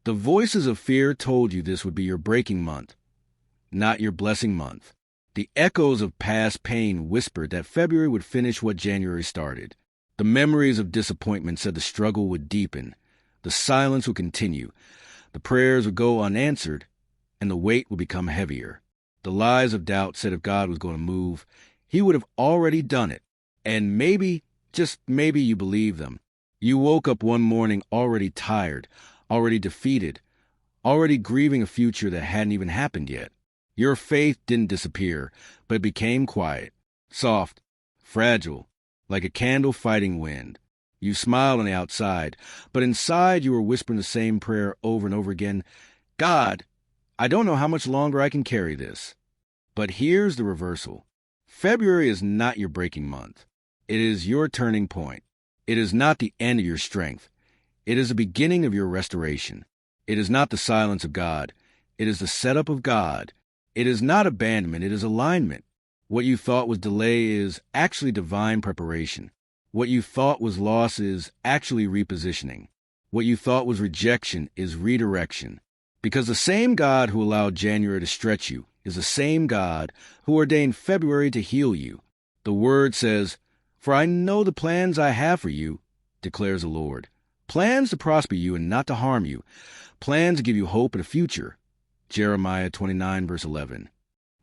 The voices of fear told you this would be your breaking month, not your blessing month. The echoes of past pain whispered that February would finish what January started. The memories of disappointment said the struggle would deepen. The silence would continue. The prayers would go unanswered, and the weight would become heavier. The lies of doubt said if God was going to move, he would have already done it. And maybe, just maybe, you believe them. You woke up one morning already tired, already defeated, already grieving a future that hadn't even happened yet. Your faith didn't disappear, but it became quiet, soft, fragile, like a candle fighting wind. You smiled on the outside, but inside you were whispering the same prayer over and over again. God, I don't know how much longer I can carry this. But here's the reversal. February is not your breaking month. It is your turning point. It is not the end of your strength. It is the beginning of your restoration. It is not the silence of God. It is the setup of God. It is not abandonment. It is alignment. What you thought was delay is actually divine preparation. What you thought was loss is actually repositioning. What you thought was rejection is redirection. Because the same God who allowed January to stretch you is the same God who ordained February to heal you. The word says, "For I know the plans I have for you, declares the Lord. Plans to prosper you and not to harm you. Plans to give you hope and a future." Jeremiah 29, verse 11.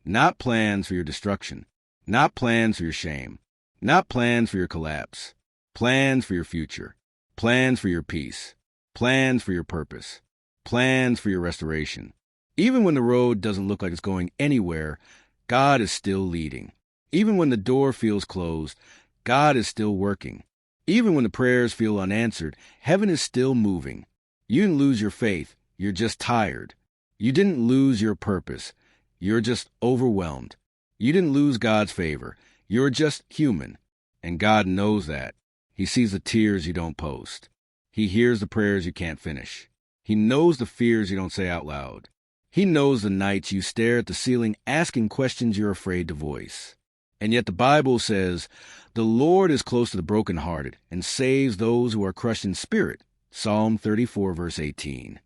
Not plans for your destruction. Not plans for your shame. Not plans for your collapse. Plans for your future. Plans for your peace. Plans for your purpose. Plans for your restoration. Even when the road doesn't look like it's going anywhere, God is still leading. Even when the door feels closed, God is still working. Even when the prayers feel unanswered, heaven is still moving. You didn't lose your faith. You're just tired. You didn't lose your purpose. You're just overwhelmed. You didn't lose God's favor. You're just human. And God knows that. He sees the tears you don't post. He hears the prayers you can't finish. He knows the fears you don't say out loud. He knows the nights you stare at the ceiling asking questions you're afraid to voice. And yet the Bible says, "The Lord is close to the brokenhearted and saves those who are crushed in spirit." Psalm 34, verse 18.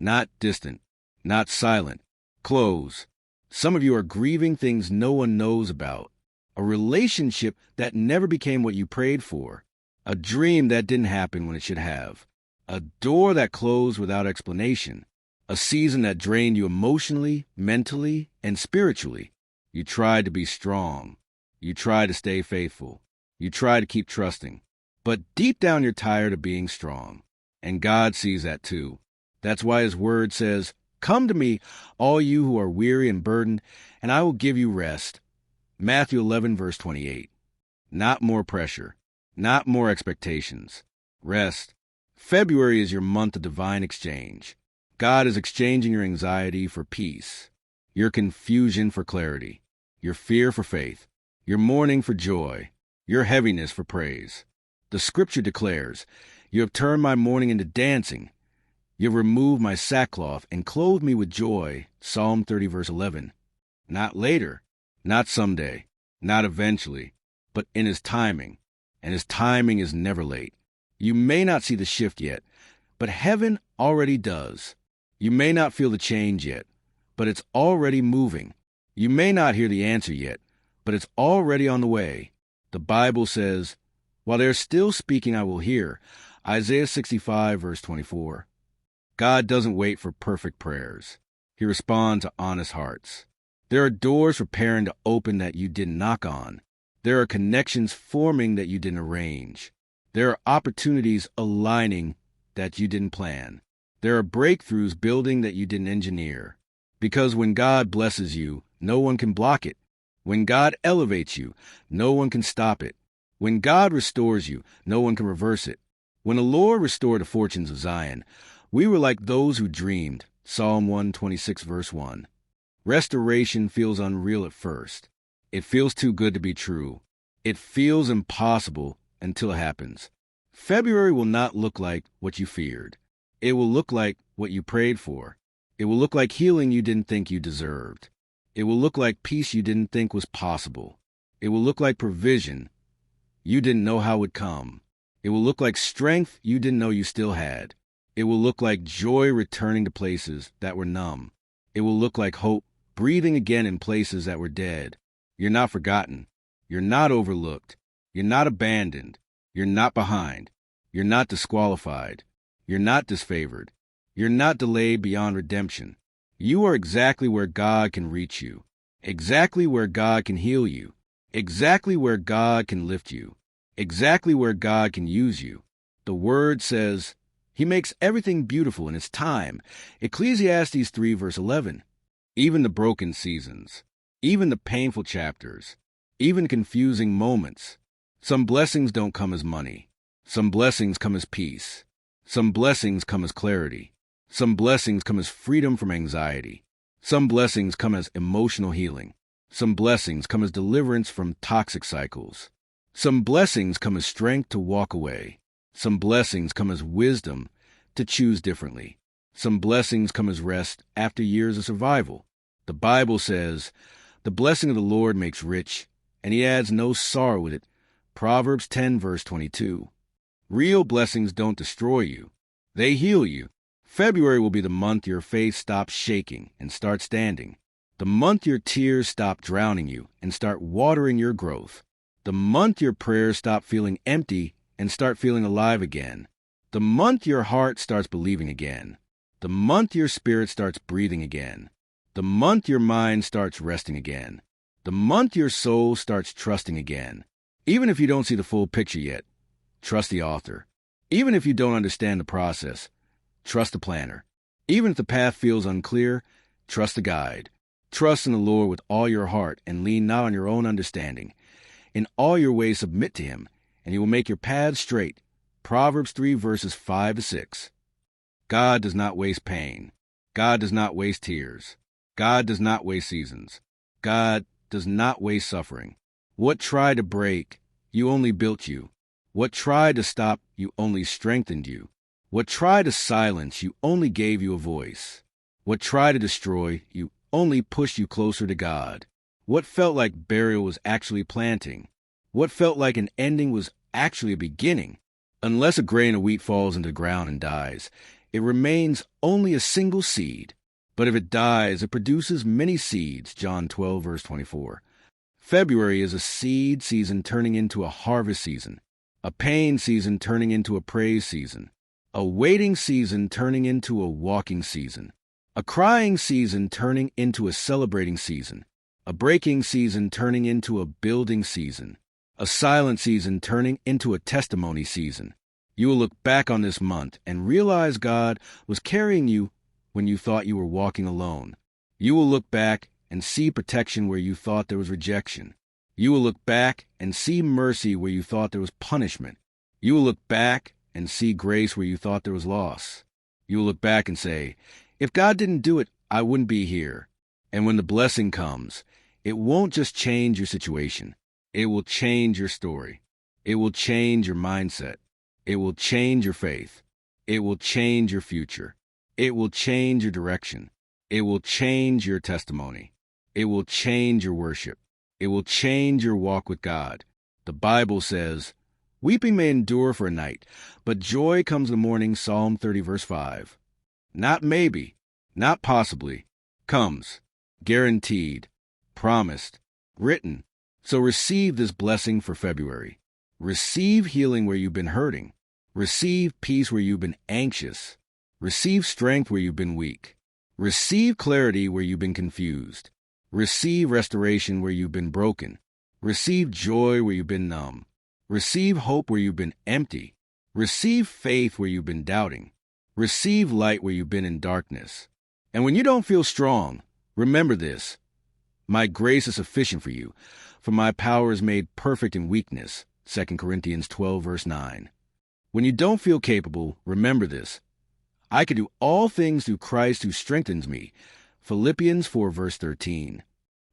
Not distant. Not silent. Close. Some of you are grieving things no one knows about. A relationship that never became what you prayed for. A dream that didn't happen when it should have. A door that closed without explanation. A season that drained you emotionally, mentally, and spiritually. You tried to be strong. You tried to stay faithful. You tried to keep trusting. But deep down you're tired of being strong. And God sees that too. That's why His Word says, "Come to me, all you who are weary and burdened, and I will give you rest." Matthew 11, verse 28. Not more pressure. Not more expectations. Rest. February is your month of divine exchange. God is exchanging your anxiety for peace, your confusion for clarity, your fear for faith, your mourning for joy, your heaviness for praise. The Scripture declares, "You have turned my mourning into dancing. You have removed my sackcloth and clothed me with joy." Psalm 30, verse 11. Not later, not someday, not eventually, but in His timing. And His timing is never late. You may not see the shift yet, but heaven already does. You may not feel the change yet, but it's already moving. You may not hear the answer yet, but it's already on the way. The Bible says, "While they're still speaking, I will hear." Isaiah 65, verse 24. God doesn't wait for perfect prayers. He responds to honest hearts. There are doors preparing to open that you didn't knock on. There are connections forming that you didn't arrange. There are opportunities aligning that you didn't plan. There are breakthroughs building that you didn't engineer. Because when God blesses you, no one can block it. When God elevates you, no one can stop it. When God restores you, no one can reverse it. When the Lord restored the fortunes of Zion, we were like those who dreamed. Psalm 126, verse 1. Restoration feels unreal at first. It feels too good to be true. It feels impossible until it happens. February will not look like what you feared. It will look like what you prayed for. It will look like healing you didn't think you deserved. It will look like peace you didn't think was possible. It will look like provision you didn't know how would come. It will look like strength you didn't know you still had. It will look like joy returning to places that were numb. It will look like hope breathing again in places that were dead. You're not forgotten. You're not overlooked. You're not abandoned. You're not behind. You're not disqualified. You're not disfavored. You're not delayed beyond redemption. You are exactly where God can reach you, exactly where God can heal you, exactly where God can lift you, exactly where God can use you. The Word says, He makes everything beautiful in its time. Ecclesiastes 3 verse 11. Even the broken seasons, even the painful chapters, even confusing moments. Some blessings don't come as money. Some blessings come as peace. Some blessings come as clarity. Some blessings come as freedom from anxiety. Some blessings come as emotional healing. Some blessings come as deliverance from toxic cycles. Some blessings come as strength to walk away. Some blessings come as wisdom to choose differently. Some blessings come as rest after years of survival. The Bible says, "The blessing of the Lord makes rich, and He adds no sorrow with it." Proverbs 10 verse 22. Real blessings don't destroy you. They heal you. February will be the month your faith stops shaking and starts standing. The month your tears stop drowning you and start watering your growth. The month your prayers stop feeling empty and start feeling alive again. The month your heart starts believing again. The month your spirit starts breathing again. The month your mind starts resting again. The month your soul starts trusting again. Even if you don't see the full picture yet, trust the author. Even if you don't understand the process, trust the planner. Even if the path feels unclear, trust the guide. Trust in the Lord with all your heart and lean not on your own understanding. In all your ways submit to Him, and He will make your paths straight. Proverbs 3 verses 5 to 6. God does not waste pain. God does not waste tears. God does not waste seasons. God does not waste suffering. What tried to break, you only built you. What tried to stop, you only strengthened you. What tried to silence, you only gave you a voice. What tried to destroy, you only pushed you closer to God. What felt like burial was actually planting. What felt like an ending was actually a beginning. Unless a grain of wheat falls into the ground and dies, it remains only a single seed. But if it dies, it produces many seeds. John 12 verse 24. February is a seed season turning into a harvest season. A pain season turning into a praise season. A waiting season turning into a walking season. A crying season turning into a celebrating season. A breaking season turning into a building season. A silent season turning into a testimony season. You will look back on this month and realize God was carrying you when you thought you were walking alone. You will look back and see protection where you thought there was rejection. You will look back and see mercy where you thought there was punishment. You will look back and see grace where you thought there was loss. You will look back and say, if God didn't do it, I wouldn't be here. And when the blessing comes, it won't just change your situation. It will change your story. It will change your mindset. It will change your faith. It will change your future. It will change your direction. It will change your testimony. It will change your worship. It will change your walk with God. The Bible says, weeping may endure for a night, but joy comes in the morning, Psalm 30 verse 5. Not maybe, not possibly, comes, guaranteed, promised, written. So receive this blessing for February. Receive healing where you've been hurting. Receive peace where you've been anxious. Receive strength where you've been weak. Receive clarity where you've been confused. Receive restoration where you've been broken. Receive joy where you've been numb. Receive hope where you've been empty. Receive faith where you've been doubting. Receive light where you've been in darkness. And when you don't feel strong, remember this. My grace is sufficient for you, for my power is made perfect in weakness. 2 Corinthians 12 verse 9. When you don't feel capable, remember this. I can do all things through Christ who strengthens me. Philippians 4 verse 13.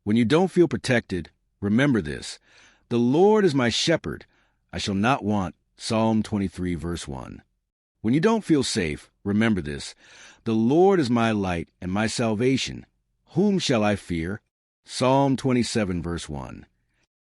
When you don't feel protected, remember this. The Lord is my shepherd. I shall not want. Psalm 23 verse 1. When you don't feel safe, remember this. The Lord is my light and my salvation. Whom shall I fear? Psalm 27 verse 1.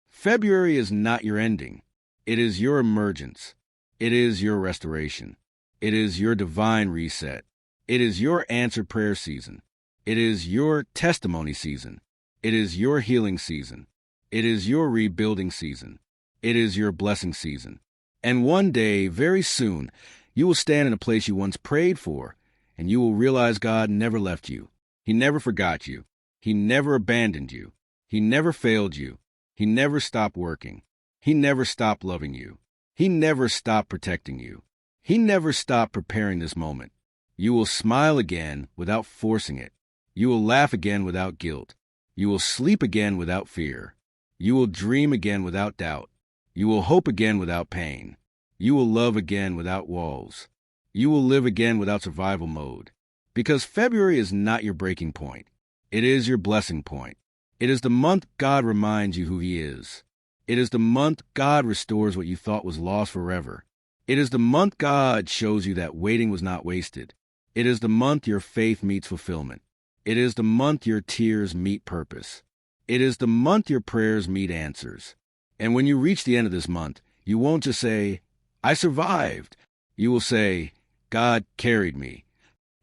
February is not your ending. It is your emergence. It is your restoration. It is your divine reset. It is your answered prayer season. It is your testimony season. It is your healing season. It is your rebuilding season. It is your blessing season. And one day, very soon, you will stand in a place you once prayed for, and you will realize God never left you. He never forgot you. He never abandoned you. He never failed you. He never stopped working. He never stopped loving you. He never stopped protecting you. He never stopped preparing this moment. You will smile again without forcing it. You will laugh again without guilt. You will sleep again without fear. You will dream again without doubt. You will hope again without pain. You will love again without walls. You will live again without survival mode. Because February is not your breaking point. It is your blessing point. It is the month God reminds you who He is. It is the month God restores what you thought was lost forever. It is the month God shows you that waiting was not wasted. It is the month your faith meets fulfillment. It is the month your tears meet purpose. It is the month your prayers meet answers. And when you reach the end of this month, you won't just say, I survived. You will say, God carried me.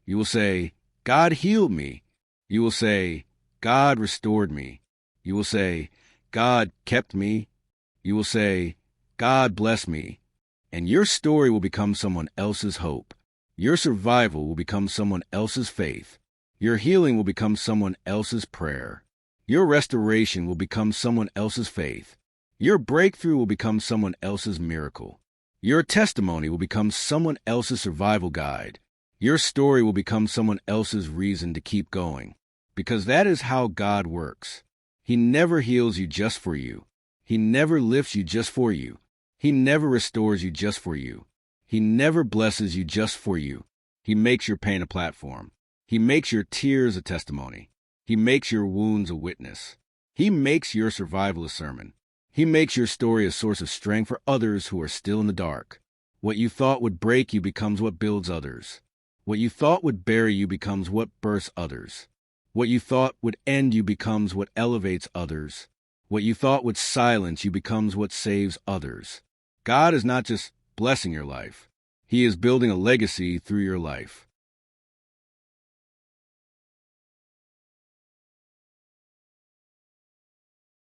You will say, God healed me. You will say, God restored me. You will say, God kept me. You will say, God blessed me. And your story will become someone else's hope. Your survival will become someone else's faith. Your healing will become someone else's prayer. Your restoration will become someone else's faith. Your breakthrough will become someone else's miracle. Your testimony will become someone else's survival guide. Your story will become someone else's reason to keep going. Because that is how God works. He never heals you just for you. He never lifts you just for you. He never restores you just for you. He never blesses you just for you. He makes your pain a platform. He makes your tears a testimony. He makes your wounds a witness. He makes your survival a sermon. He makes your story a source of strength for others who are still in the dark. What you thought would break you becomes what builds others. What you thought would bury you becomes what bursts others. What you thought would end you becomes what elevates others. What you thought would silence you becomes what saves others. God is not just blessing your life. He is building a legacy through your life.